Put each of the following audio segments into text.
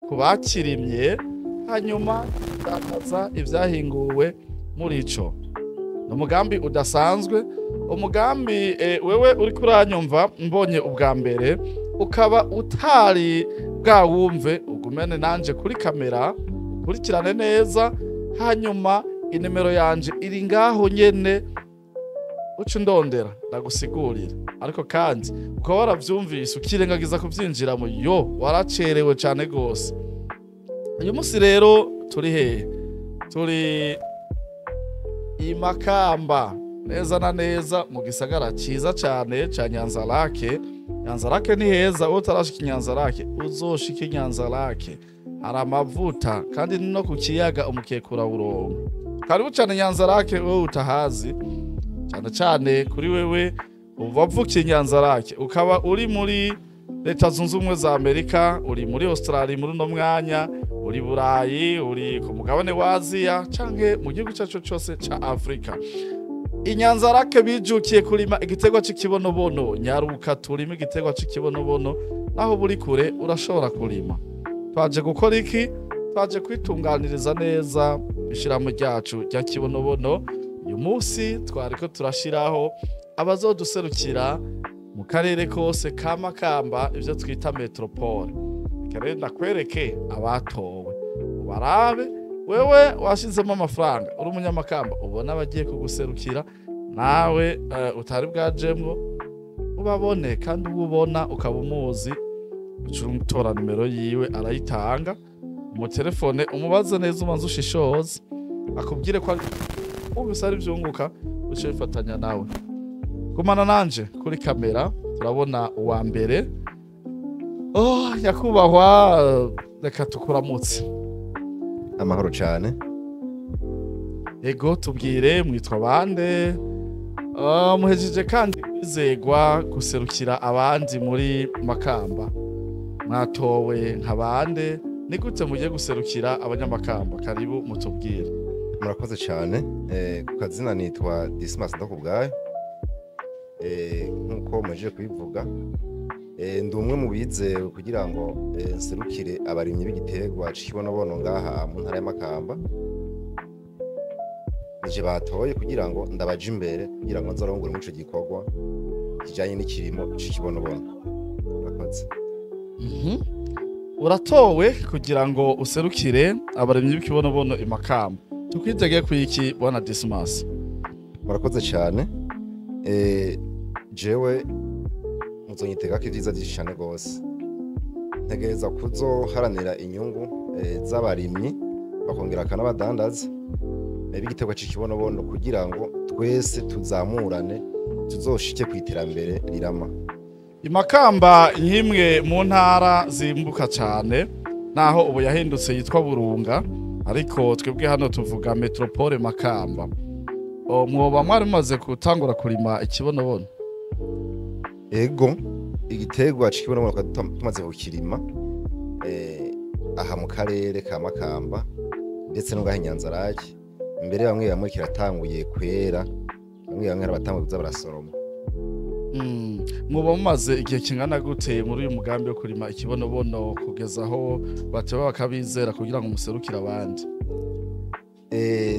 kubakirimye hanyuma takaza ivyahinguwe muri ico. Umugambi udasanzwe, umugambi wewe uri kuranyumva mbonye ubwa mbere ukaba utari bwawumve, ugumene nanje kuri kamera ukurikirane neza, hanyuma inimero yanje iri ngaho nyene uca ndondera ndagusigurira, ariko kandi ukaba waravyumvise ukirengagiza kuvyinjiramo, yo waracerewe cane gose. Uyu musi rero turi hehe? Turi i Makamba, neza na neza mu gisagara ciza cane ca Nyanzarake. Nyanzarake ni heza, utarashika Nyanzarake uzoshika Nyanzarake, hari amavuta kandi no ku kiyaga umukekura urongo. Karibu cane Nyanzarake wowe utahazi, cyane cyane kuri wewe uvavukiye Nyanzarake ukaba uri muri Leta Zunze Ubumwe za Amerika, uri muri Australia muri no mwanya, uri Burayi, uri ku mugabane wa Aziya canke mu gihugu cyacu cyose ca Afrika. Inyanzarake bijukiye kurima igiterwa c'ikibonobono, nyaruka turima igiterwa c'ikibonobono, naho buri kure urashobora kurima. Twaje gukora iki? Twaje kwitunganiriza neza ishirahamwe ryacu rya kibonobono. Uyu munsi twariko turashiraho abazoduserukira mu karere kose ka Makamba, ivyo twita metropole. Kare ndakwereke abatowe, ubarabe wewe washizemo amafaranga, uri umunyamakamba ubona abagiye kuguserukira, nawe utari bwajemwo ubabone, kandi ubona ukaba umuzi, ucutora nimero yiwe arayitanga mu telefone, umubaze neza umanze ushishoze akubwire ko ubisari vyunguka uce bifatanya nawe. Gumana nanje kuri kamera turabona uwa mbere. Nyakubahwa, reka tukuramutse. Amahoro cyane. Ego tubwire mwitwa bande? Muhejeje kandi kwizegwa guserukira abandi muri Makamba, mwatowe nka bande? Ni gute mugiye guserukira abanyamakamba? Karibu mutubwire. Murakoze cyane. Ku kazina nitwa Dismas Ndakubwayo. Nkuko muje kubivuga, ndi umwe mu bizewe kugira ngo nserukire abarimyi b'igiterwa c'ikibonobono ngaha mu ntara ya Makamba. Nije batoye kugira ngo ndabaje imbere kugira ngo nzorongore mu ico gikorwa kijanye n'ikirimo c'ikibonobono. Murakoze. Uratowe kugira ngo userukire abarimyi b'ikibonobono i Makamba. Tukwitege kwiki bwana Dismas? Murakoze cyane. Jewe muzonyitega ko ivyiza vyinshi cane gose. Ntegereza kuzoharanira inyungu z'abarimyi bakongera akanabadandaza b'igiterwa c'ikibonobono kugira ngo twese tuzamurane, tuzoshike kw'iterambere rirama. Imakamba nk'imwe mu ntara zimbuka cyane, naho ubu yahindutse yitwa Burunga, ariko twebwe hano tuvuga metropole Makamba. Mwoba mwari mumaze gutangura kurima ikibonobono? Ego, igiterwa c'ikibonobono tumaze kukirima aha mu karere ka Makamba ndetse no ngaha Nyanzarake. Mbere bamwe kiratanguye kwera, bamwe arabatanguye kuza barasoroma. Mwoba mumaze igihe kingana gute muri uyu mugambi wo kurima ikibonobono kugeza aho batewe bakabizera kugira ngo muserukire abandi?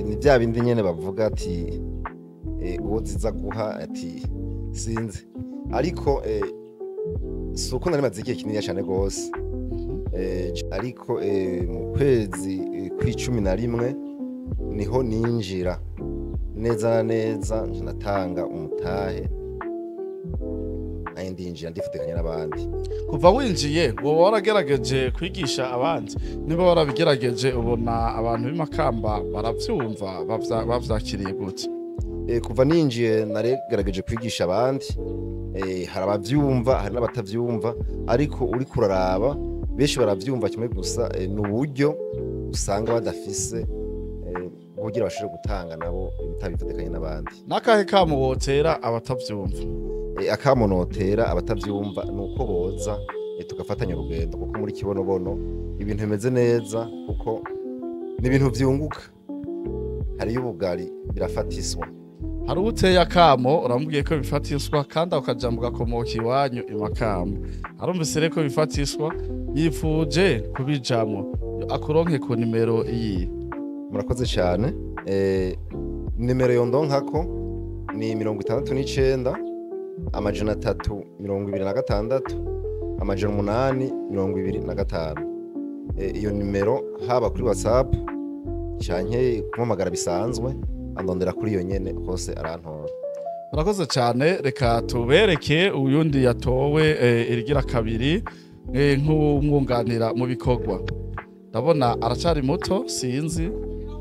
Ni bya bindi nyene bavuga ati uwo ziza guha ati sinzi, ariko suko nari maze igihe kinini cyane gose. Ariko mu kwezi kwa11 niho ninjira neza neza, natanga umutahe ndinjira ndifutekanya n'abandi. Kuva winjiye wowe waragerageje kwigisha abandi? Niba warabigerageje ubona abantu b'Imakamba baravyumva, bavyakiriye gute? Kuva ninjiye naregerageje kwigisha abandi, hari abavyumva hari n'abatavyumva, ariko uri kuraraba benshi baravyumva kimwe gusa, n'uburyo usanga badafise kugira bashobore gutanga nabo bitabifatikanye n'abandi. Nakahe kamo wotera abatavyumva? Akamonotera abatavyumva nuko boza tugafatanya urugendo, kuko muri kibonobono ibintu bimeze neza, kuko ni ibintu vyunguka. Hari y'ubugari birafatiswa, hari uteye akamo uramubwiye ko bifatiswa kandi ukajambuka komoka iwanyu i Makamba, harumvise reko bifatiswa yifuje kubijamwo akuronke ku nimero iyi. murakoze cyane. Nimero yondonkako ni 69 amajana 326 amajana 825. Iyo nimero haba kuri WhatsApp canke kumamagara bisanzwe andondera kuri iyo nyene hose arantora. Murakoze cyane, reka tubereke uyundi yatowe irigira kabiri nk'umwunganira mu bikorwa. Ndabona aracari muto sinzi,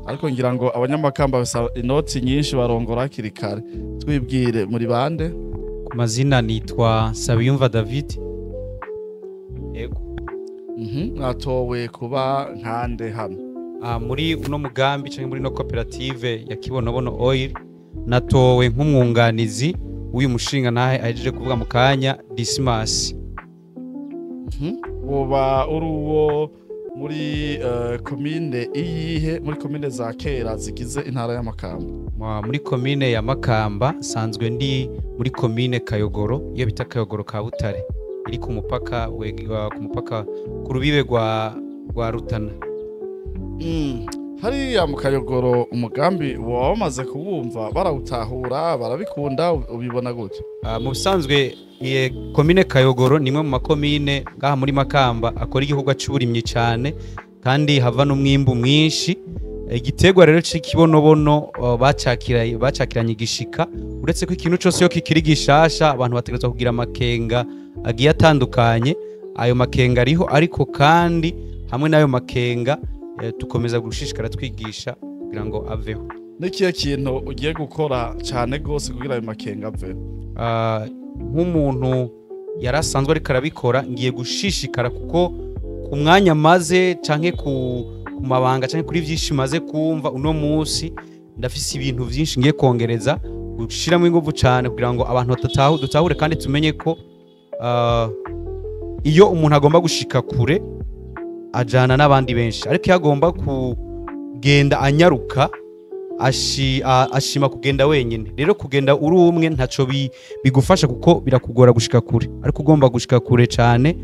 ariko ngira ngo abanyamakamba basa inoti nyinshi barongora hakiri kare. Twibwire muri bande? Ku mazina nitwa Sabiyumva David. Yego. Mwatowe kuba nkande hano? Muri uno mugambi canke muri no koperative ya Kibonobono Oil natowe nk'umwunganizi w'uyu mushinga nahe ahejeje kuvuga mu kanya Dismas. Uba uruwo muri komine iyihe, muri komine za kera zigize intara ya Makamba? Muri komine ya Makamba sanzwe ndi muri komine Kayogoro, iyo bita Kayogoro ka Butare, iri ku mupaka ku rubibe rwa Rutana. Hariya mu Kayogoro umugambi wamaze kuwumva, barawutahura, barabikunda, ubibona gute? Mu bisanzwe komine Kayogoro nimwe mu makomine ngaha muri Makamba akora igihugu cy'uburimyi cyane kandi hava n'umwimbu mwinshi. Igiterwa rero cy'ikibonobono bacakiranye igishika, uretse ko ikintu cyose yo kikiri gishasha abantu bategerezwa kugira amakenga agiye atandukanye. Ayo makenga ariho, ariko kandi hamwe n'ayo makenga tukomeza gushishikara twigisha kugira ngo aveho. Nikiye kintu ugiye gukora cyane gose kugira ayo makenga aveho? Nk'umuntu yarasanzwe ariko arabikora, ngiye gushishikara kuko ku mwanya maze canke ku mabanga canke kuri vyinshi maze kumva uno munsi, ndafise ibintu vyinshi ngiye kongereza gushiramo ingufu cyane kugira ngo abantu dutahure kandi tumenye ko iyo umuntu agomba gushika kure ajana n'abandi benshi, ariko iyo agomba kugenda anyaruka ashima kugenda wenyine. Rero kugenda uri umwe ntaco bigufasha kuko birakugora gushika kure, ariko ugomba gushika kure cyane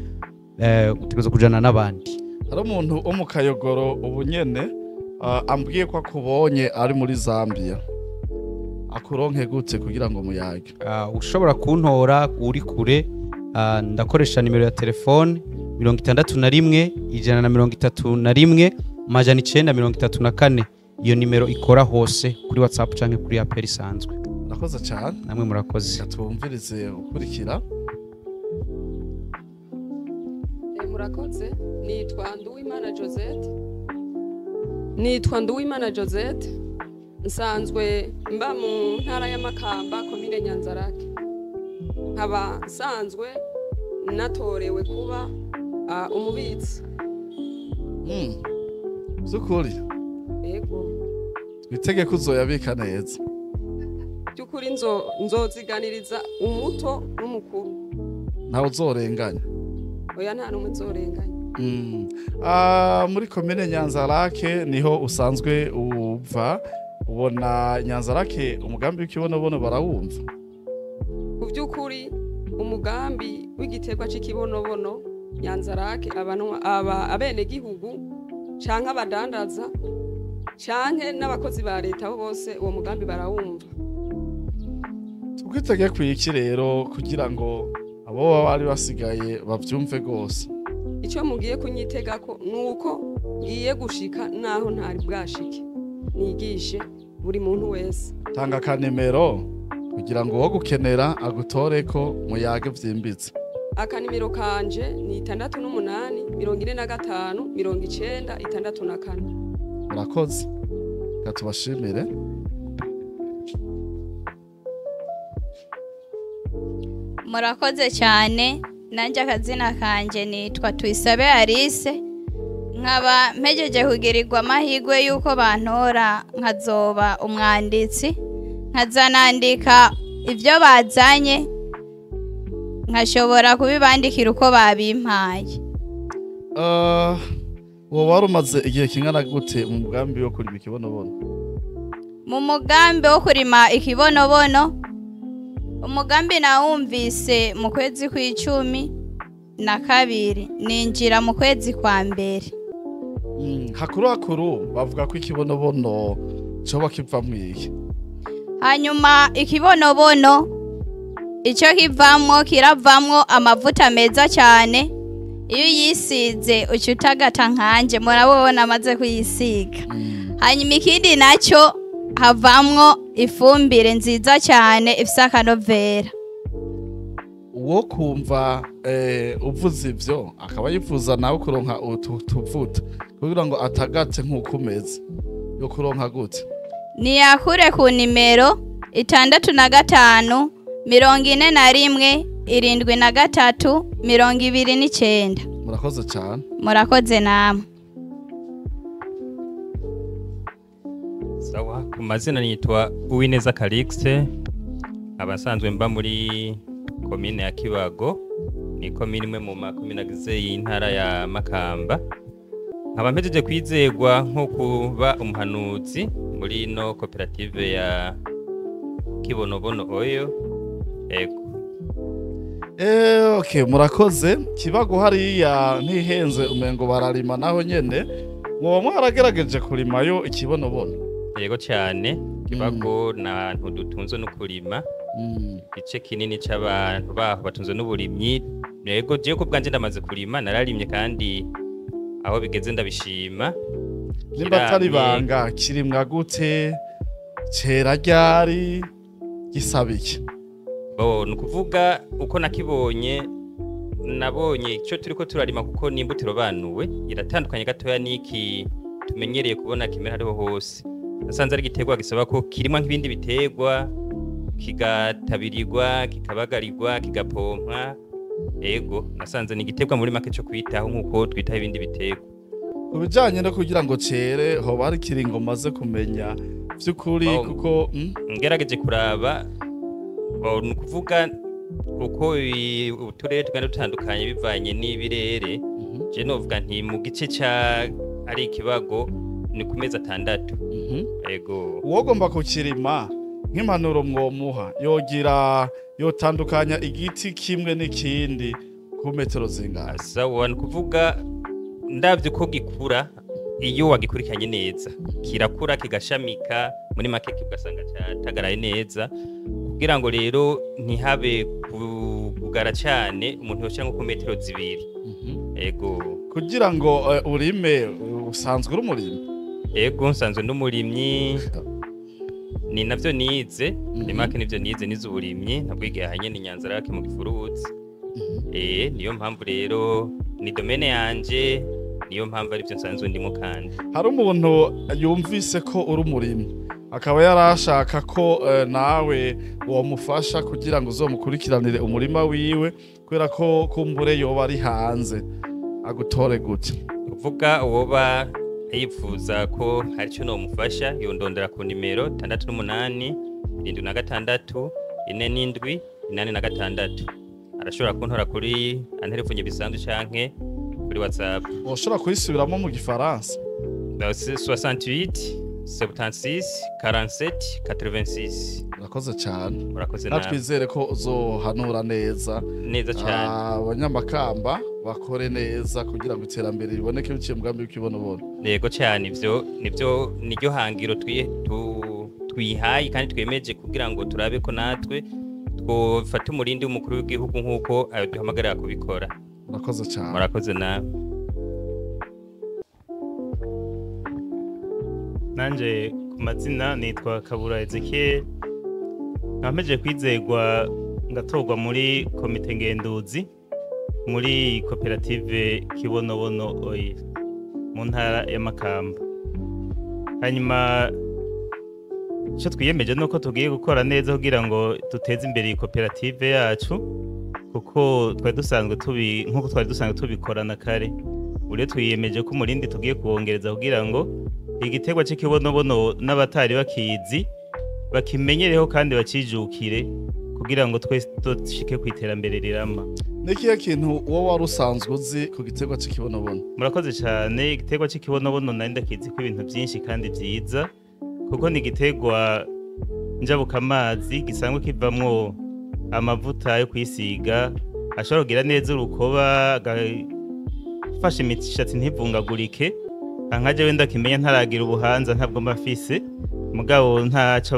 utegerezwa kujana n'abandi. Hari umuntu wo mu Kayogoro ubu nyene ambwiye ko akubonye ari muri Zambia, akuronke gute kugira ngo muyage? Ushobora kuntora uri kure, ndakoresha nimero ya telefone 61 131 amajana 934. Iyo nimero ikora hose kuri WhatsApp canke kuri apel isanzwe. Murakoze cyane. Namwe murakoze. Tumvirize ukurikira. Murakoze. Nitwa Nduwimana Josette. Nsanzwe mba mu ntara ya Makamba, komine Nyanzarake. Nkaba nsanzwe natorewe kuba umubitsi. Zukuri? Yego. Twitege kuzoyabika neza. Byukuri nzoziganiriza umuto n'umukuru. Ntawe uzorenganya? Oya, nta numwe uzorenganya. Muri komine Nyanzarake niho usanzwe uva. Ubona Nyanzarake umugambi w'ikibonobono barawumva? Ku by'ukuri umugambi w'igiterwa cy'ikibonobono Nyanzarake abene gihugu canke abadandaza canke n'abakozi ba leta bose uwo mugambi barawumva. Tugitege kwiki rero kugira ngo abo bari basigaye bavyumve gose? Icyo mugiye kunyitegako nuko ngiye gushika naho ntari bwashike, nigishe buri muntu wese. Tanga kanimero kugira ngo wo gukenera agutoreko muyage vyimbitse. Akanimero kanje ni 68 45 90 Murakoze. Katubashimire. Murakoze cyane. Nanje akazina kanje nitwa Twisabe Alice. Nkaba mpejeje kugirirwa amahirwe yuko bantora nkazoba umwanditsi, nkazanandika ivyo bazanye, nkashobora kubibandikira uko babimpaye. Wowe warumaze igihe kingana gute mu mugambi wo kurima ikibonobono? Mu mugambi wo kurima ikibonobono, umugambi nawumvise mu kwezi kw'icumi na kabiri ninjira mu kwezi kwa mbere. hakuru bavuga ko ikibonobono coba kivamwo iki? Hanyuma ikibonobono icyo kiravamwo amavuta meza cyane. Iyo uyisize uca utagata nkanje, murabona amaze kuyisiga. Hanyuma ikindi nacyo havamwo ifumbire nziza cyane ifise akanovera. Uwo kumva uvuze ivyo akaba yifuza nawe kuronka utuvuta kugira ngo atagate nk'uko umeze, yo kuronka gute? Niyakure ku nimero 65 41 73 29. Murakoze cyane. Murakoze namwe. Sawa, ku mazina nitwa Uwineza Calixte, abasanzwe mba muri komine ya Kibago, ni komine imwe mu makomine agize y'intara ya Makamba. Nkaba mpejeje kwizegwa nko kuba umuhanuzi muri no koperative ya Kibonobono Oyo. Ego. Okay, murakoze. Kibago hariya ntihenze umengo bararima naho nyene. Mwoba mwaragerageje kurimayo ikibonobono? Yego cyane. Kibago na ntudutunze no kurima. Igice kinini c'abantu baho batunze n'uburimyi. Yego je ko bwanje ndamaze kurima, nararimye kandi aho bigeze ndabishima. Nimba atari banga kirimwa gute? Cera ryari? Gisabiki? Nukuvuga uko nakibonye, nabonye icyo turiko turarima kuko n'imbutiro banuwe iratandukanye gatoya niki tumenyereye kubona kimera hariho hose. Nasanze ari igiterwa gisaba ko kirimwa nk'ibindi biterwa, kigatabirirwa, kikabagarirwa, kigapompwa. Ego, nasanze ni igiterwa muri make cyo kwitaho nkuko twitaho ibindi biterwa. Kubijanye no kugira ngo cere ho bari kiringo maze kumenya vy'ukuri kuko ngerageje kuraba nukuvuga uko uturere twari dutandukanye bivanye n'ibirere. Je novuga nti mu gice ca ari Ikibago ni ku mezi 6. Ego, uwogomba kukirima nk'impanuro mwomuha yotandukanya igiti kimwe n'ikindi ku metero zingahe? Sawa, nukuvuga ndavye ko gikura iyo wagikurikanye neza, kirakura kigashamika muri make kigasanga cyatagaraye neza, kugira ngo rero ntihabe kugara cyane umuntu yoshira nko ku metero 2. Ego, kugira ngo urime usanzwe uri umurimyi? Ego, nsanzwe n'umurimyi, ni navyo nize, ni make nivyo nize uburimyi, nabwigiye hanye ni Nyanzarake mu Gifuruzi. Niyo mpamvu rero ni domaine yanje, niyo mpamvu ari byo nsanzwe ndimo. Kandi hari umuntu yumvise ko uri umurimyi akaba yarashaka ko nawe wamufasha kugira ngo uzomukurikiranire umurima wiwe, kubera ko kumbure yoba ari hanze, agutore gute? uvuga uwoba yifuza ko hari cyo nomufasha yondondera ku nimero 68 76 47 86. Arashobora kuntora kuri antelefone bisanzwe canke kuri WhatsApp. Woshobora kuyisubiramo mu Gifaransa? 68 76 47 86. Urakoze cyane. Urakoze nawe. Natwizere ko uzohanura neza cyane abanyamakamba bakore neza kugira ngo iterambere riboneke biciye mugambi w'ikibonobono. Yego cyane, nivyo niryo hangiro twihaye kandi twemeje kugira ngo turabe ko natwe twofata umurindi w'umukuru w'igihugu nkuko aduhamagarira kubikora. Urakoze cyane. Murakoze nawe. Nanje ku mazina nitwa Kabura Ezekiel, nkameje kwizegwa ngatorwa muri komite ngenduzi muri koperative Kibonobono Oil mu ntara ya Makamba. Hanyuma icyo twiyemeje nuko tugiye gukora neza kugira ngo duteze imbere iyi koperative yacu, kuko twari dusanzwe tubikorana kare. Ure twiyemeje ko umurindi tugiye kuwongereza kugira ngo igiterwa cy'ikibonobono n'abatari bakizi bakimenyereho kandi bacijukire, kugira ngo twese dushike ku iterambere rirama. Nikiye kintu wowe wari usanzwe uzi ku giterwa cy'ikibonobono? Murakoze cyane. Igiterwa cy'ikibonobono nari ndakizi ko ibintu byinshi kandi byiza, kuko ni igiterwa njabukamazi gisanzwe kivamwo amavuta yo kwisiga, ashobora kugira neza urukoba agafasha imishatsi ntivungagurike nkaje wenda kimenya ntaragira ubuhanza ntabwo mafise mugabo ntaco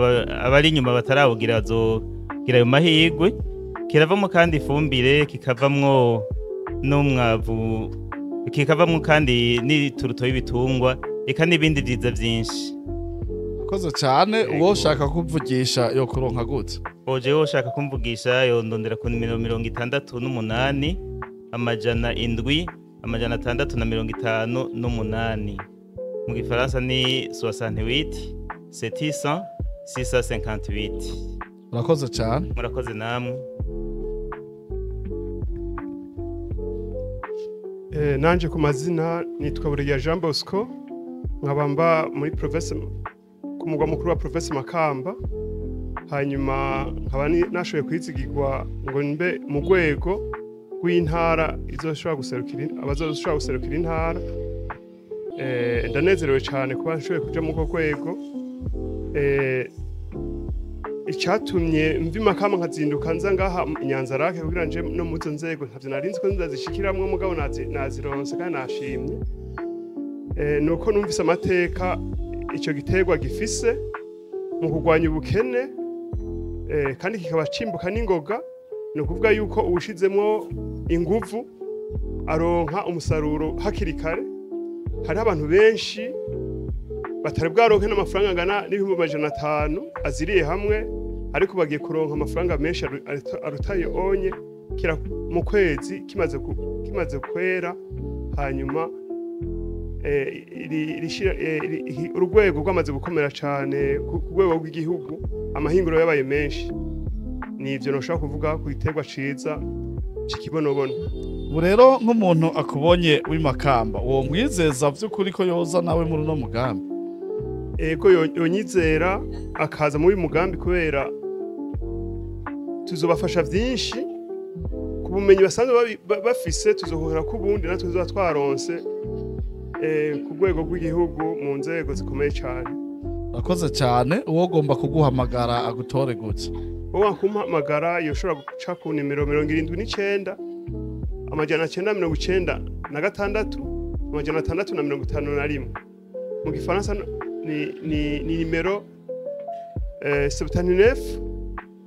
abari inyuma batarawugira bazogira ayo mahirwe kiravamo kandi ifumbire kikavamwo n'umwavu kikavamwo kandi n'ituruto y'ibitungwa eka n'ibindi vyiza vyinshi. Koze cyane uwo ushaka kuvugisha yo kuronka gute? Oje wo ushaka kumvugisha yo ndondera ku nimero 68 amajana 7 amajana 658 mu gifaransa ni 68 700 658. Murakoze cyane. Murakoze namwe. Nanje ku mazina nitwa Buriya Jean Bosco nkabamba muri province ku mugwa mukuru wa province Makamba, hanyuma nkaba nashoboye kwizigirwa ngo mbe mu rwego rw'intara izoshobora guserukira intara. Ndanezerewe cyane kuba nshoboye kuja mu rwego. Icyatumye mvi Makamba nkazinduka nza ngaha Nyanzarake kugira nje no muzo nzego ntavyo narinzi ko ndazishikiramwe mugabo nazironse kandi nashimye. Nuko numvise amateka icyo giterwa gifise mu kurwanya ubukene kandi kikaba cimbuka n'ingoga, no kuvuga yuko ubushizemwo inguvu aronka umusaruro hakiri kare. Hari abantu benshi batari bwaronke n'amafaranga angana n'ibihumbi 500 aziriye hamwe, ariko bagiye kuronka amafaranga menshi arutaye onye kira mu kwezi kimaze kwera. Hanyuma urwego rwamaze gukomera cyane ku rwego rw'igihugu, amahinguro yabaye menshi. Nivyo noshaka kuvuga ku giterwa ciza cikibonobono. Ubu rero nk'umuntu akubonye w'imakamba uwo mwizeza vy'ukuri ko yoza nawe muri no mugambi? Ego yonyizera akaza muri mugambi kubera tuzobafasha vyinshi ku bumenyi basanzwe bafise, tuzohora ku bundi natwe tuzoba twaronse ku rwego rw'igihugu mu nzego zikomeye cyane. Urakoze cyane. Uwo ugomba kuguhamagara agutore gutya? Uwo kumpamagara yoshobora guca ku nimero 79 amajana 996 amajana 651. Mu gifaransa ni nimero 79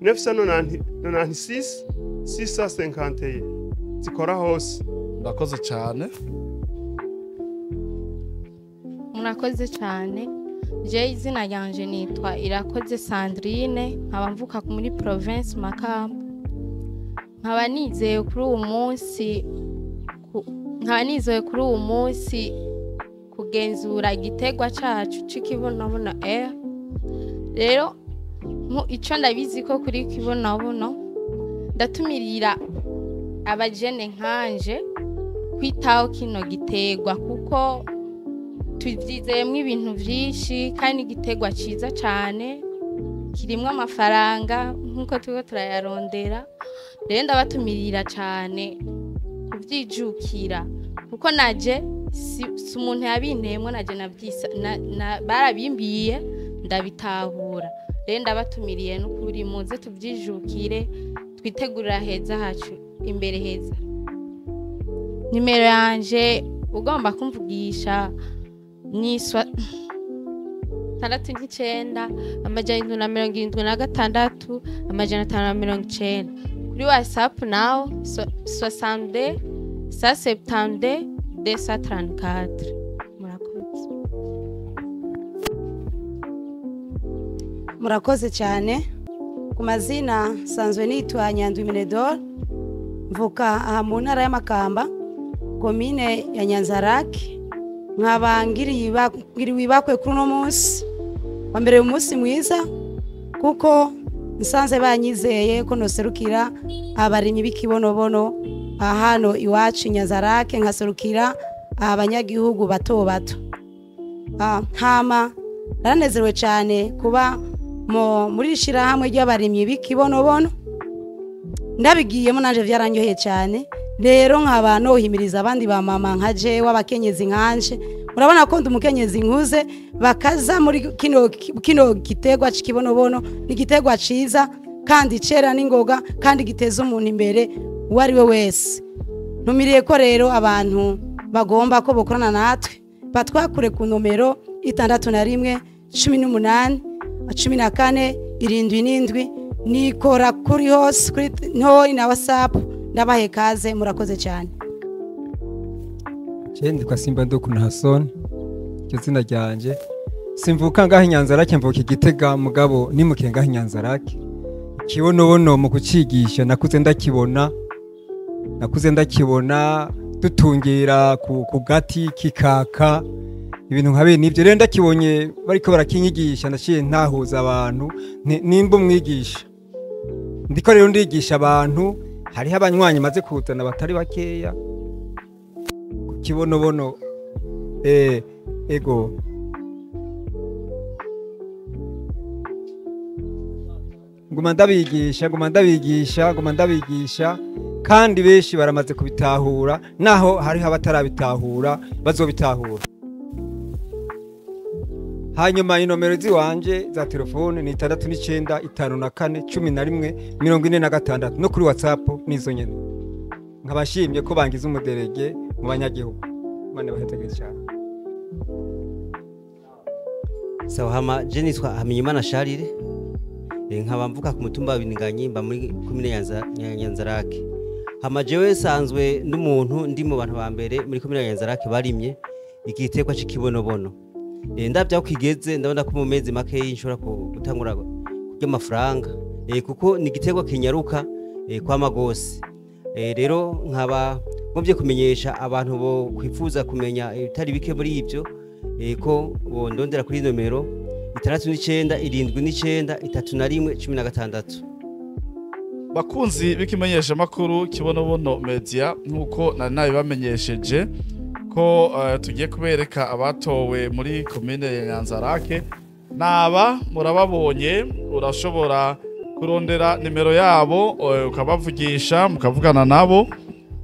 996 651 zikora hose. Urakoze cyane. Murakoze cyane. Je izina ryanje nitwa Irakoze Sandrine, nkaba mvuka muri province Makamba. Nkaba nizeye kuri uwo munsi kugenzura igiterwa cacu c'ikibonobono. Rero ico ndabizi ko kuri kibonobono ndatumirira abajene nkanje kwitaho kino giterwa kuko tuvyizeyemwo ibintu vyinshi kandi igiterwa ciza cane kirimwo amafaranga nkuko turiko turayarondera. Rero ndabatumirira cane kuvyijukira kuko naje si umuntu yabinteyemwo, naje barabimbiye ndabitahura. Rero ndabatumiriye n'ukuri muze tuvyijukire, twitegurira heza hacu imbere heza. Nimero yanje ugomba kumvugisha niswa 69 amajana 776 amajana 590. Kuri WhatsApp nawo 62 172 234. Murakoze cyane. Ku mazina sanzwe nitwa Nyandwi Minedor, mvuka aha mu ntara y'Amakamba, komine ya Nyanzarake. Nkaba ngiriwe ibakwe kuri uno munsi wa mbere umunsi mwiza kuko nsanze banyizeye ko noserukira abarimyi b'ikibonobono hano iwacu Nyanzarake, nkaserukira abanyagihugu bato bato. Nkama naranezerewe cyane kuba muri shirahamwe ry'abarimyi b'ikibonobono, ndabigiyemo nanje vyaranyoheye cyane. Rero nkaba nohimiriza abandi ba mama nkaje w'abakenyezi nkanje, murabona ko ndumukenyezi nkuze, bakaza muri kino giterwa c'ikibonobono. Ni giterwa ciza kandi cera n'ingoga kandi giteza umuntu imbere uwo ari we wese. Ntumiriye ko rero abantu bagomba ko bokorana natwe batwakure ku nomero 61 18 14 77 nikora kuri hose kuri ntori na WhatsApp. Ndabahe kaze, murakoze cyane. Jendi kwa Simba ndo kuna Hasson cyo zina ryanje simvuka ngaho Inyanzarake mvuka Igitega mugabo nimukiye ngaho Inyanzarake kibonobono mu kucigisha nakuze ndakibona dutungira ku gati kikaka ibintu nkabe nivyo rero ndakibonye bariko barakinyigisha ndaciye ntahuza abantu nimba umwigisha ndiko rero ndigisha abantu hariho abanywanyi maze kuzana batari bakeya kibonobono ego nguma ndabigisha kandi benshi baramaze kubitahura naho hariho abatarabitahura bazobitahura. Hanyuma inomero ziwanje za telefone ni 69541146 no kuri WhatsApp nizo nyene. Nkabashimye ko bangize umuderege mu banyagihugu. Mane bahetegeye cyane. Sawa hama je nitwa Hamenyimana Charire. Nkaba mvuka ku mutumba w'Ibinganyi mba muri komine ya Nyanzarake. Hama jewe sanzwe n'umuntu ndi mu bantu ba mbere muri komine ya Nyanzarake barimye igitekwa c'ikibonobono. Ndavya kwigeze ndabona ko mu mezi make y'inshora gutangura kurya amafaranga kuko ni igitekwa kinyaruka kwa magose. Rero nkaba ngomvye kumenyesha abantu bo kwifuza kumenya ibitari bike muri ivyo ko bondondera kuri nomero 69793116. Bakunzi bikimenyesha makuru Kibonobono Media nkuko nari bamenyesheje ko tugiye kubereka abatowe muri komine ya Nyanzarake. Naba murababonye, urashobora kurondera nimero yabo ukabavugisha mukavugana nabo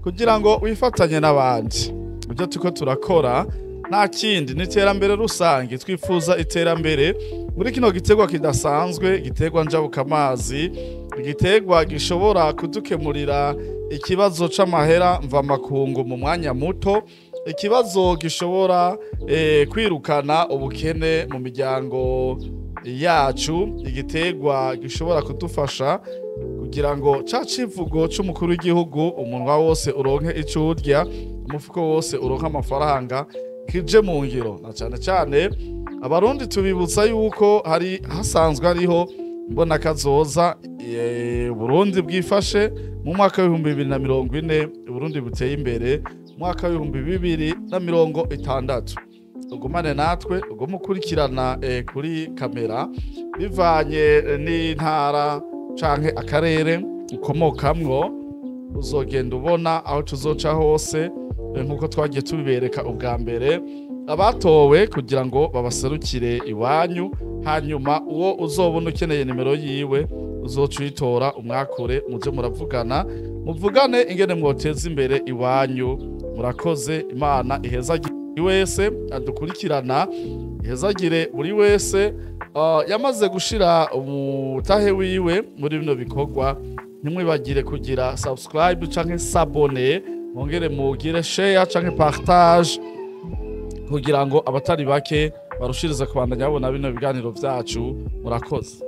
kugira ngo wifatanye n'abandi. Ibyo tuko turakora nta kindi ni iterambere rusange, twifuza iterambere muri kino gitegwa kidasanzwe, gitegwa njabuka amazi, gitegwa gishobora kudukemurira ikibazo c'amahera mva makungu mu mwanya muto, ikibazo gishobora kwirukana ubukene mu miryango yacu, igitegwa gishobora kudufasha kugira ngo ca civugo c'umukuru w'igihugu umunwa wose uronke ico urya, umufuko wose uronke amafaranga kije mu ngiro. Na cyane cyane abarundi tubibutsa yuko hari hasanzwe ariho mbona kazoza Burundi bwifashe mu mwaka wa 2040, Burundi buteye imbere mwaka wa 2060. Ugumane natwe ugumukurikirana kuri kamera bivanye n'intara canke akarere ukomokamwo, uzogenda ubona aho tuzoca hose nkuko twagiye tubibereka ubwa mbere abatowe kugira ngo babaserukire iwanyu. Hanyuma uwo uzobona ukeneye nimero yiwe uzocuyitora umwakure muze muravugana muvugane ingene mwoteza imbere iwanyu. Murakoze, Imana ihezagire wese adukurikirana, ihezagire buri wese yamaze gushira umutahe wiwe muri bino bikorwa. Ntimwibagire kugira subscribe canke s'abonner, mongere mugire share canke partage kugira ngo abatari bake barushirize kubandanya babona bino biganiro vyacu. Murakoze.